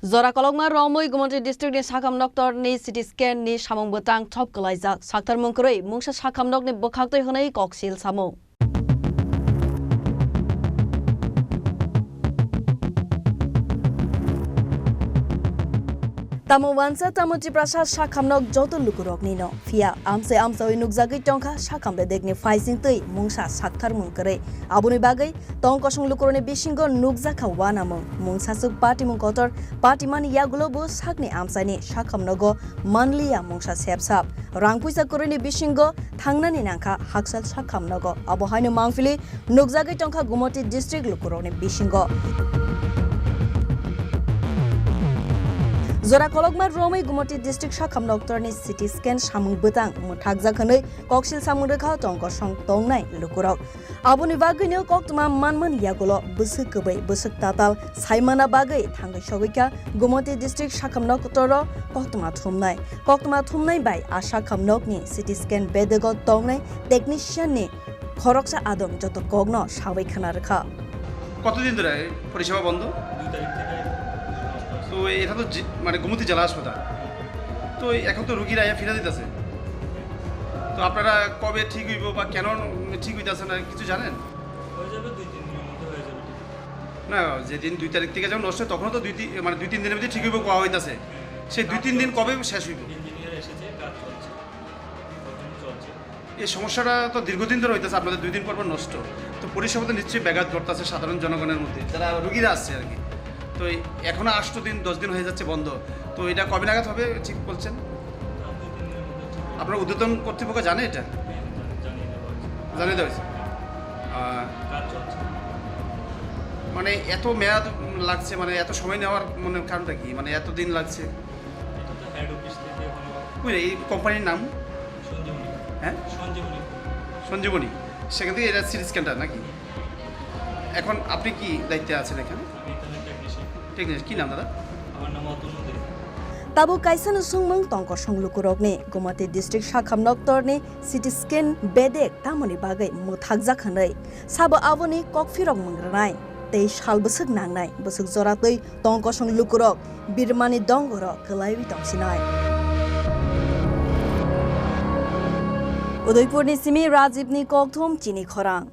Jora kolokma Romwi Gomati District ni Sakhamnoktor ni CT scan ni Samungbwtang top Klaijak.Saktharmung Kwrwi Mungsa Sakham nokni bwkhaktwi honwi koksilsamwng. Tamu wansa tamu Tripura Sakhamnok joto lukurokni no fia amse nukjagui tongkha Sakham bedekni faising tui Mungsa Sakhtarmung Kwrwi aboni bagai tongkosung lukuroni bisingo nukjakha wanamung Mungsasuk party mungkotor party mani yagulobo sakni amsani Sakhamnogo manliya Mungsa sepsap rangpuisa koroni bisingo thangnani nangkha haksal Sakhamnogo abohaino mangfili nukjagui tongkha Gomati District lukuroni bisingo. Jora kolokma Romwi Gomati District Sakhamnoktor ni CT scan Samungbwtang MwthakjakGomati koksilsamwng rekha tongkosong tongnai lukurok aboni bagui koktuma manman yagulo busuk kwbai busuk tatal saimana bagai thangai sogika Gomati District Sakhamnoktor koktuma thumnai bai a Sakhamnokni CT scan bedego tongnai technician ni Khorang adom joto kogno sabai khana rekha কতদিন ধরে পরিষেবা বন্ধ? 2 তারিখ থেকে। তো এটা তো মানে গোমতী জেলা হাসপাতাল, তো এখন তো রোগীরা ফিরে দিতেছে, তো আপনারা কবে ঠিক হইব বা কেন ঠিক হইতেছে না কিছু জানেন? হয়ে যাবে 2-3 দিনের মধ্যে হয়ে যাবে। না, যেদিন 2 তারিখ থেকে যখন নষ্ট হয় তখনও তো 2-3 দিনের মধ্যে ঠিক হইব কোয়া হইতেছে, সেই 2-3 দিন কবে শেষ হইব? ইঞ্জিনিয়ার এসেছে, কাজ চলছে। এই সমস্যাটা তো দীর্ঘদিন ধরে হইতেছে, আপনাদের 2 দিন পর নষ্ট, তো পরিষেবা তো নিশ্চয়ই ব্যাঘাত ঘটতেছে সাধারণ জনগণের মধ্যে যারা রোগীরা আসছে আর কি। তো এখনো 8 দিন 10 দিন হয়ে যাচ্ছে বন্ধ, তো এটা কবে নাগাদ হবে ঠিক বলছেন? আপনার ঊর্ধ্বতন কর্তৃপক্ষ জানে এটা? জানিয়ে দেওয়া হয়েছে। মানে এত মেয়াদ লাগছে, মানে এত সময় নেওয়ার মানে কারণটা কি, মানে এত দিন লাগছে? এই কোম্পানির নাম? হ্যাঁ, সঞ্জীবনী। সেখান থেকে এটা সিটি স্ক্যানটা নাকি? এখন আপনি কি দায়িত্বে আছেন এখানে? টেকনিশিয়ান। কি নাম দাদা? আমার নাম অতনুদে। Tabu kaisan sungmung tongkosong lukurokni Gomati District Sakhamnoktor ni CT scan bedek tamoni bagai MwthakjakGomati sabo aboni kokfirok mungranai tei salbusuk nangnai busuk Jora tui tongkosong lukurok birmani dongoro kelaiwi tongsinai. Udaipur ni Simi Rajiv ni kokthum Chini Khorang.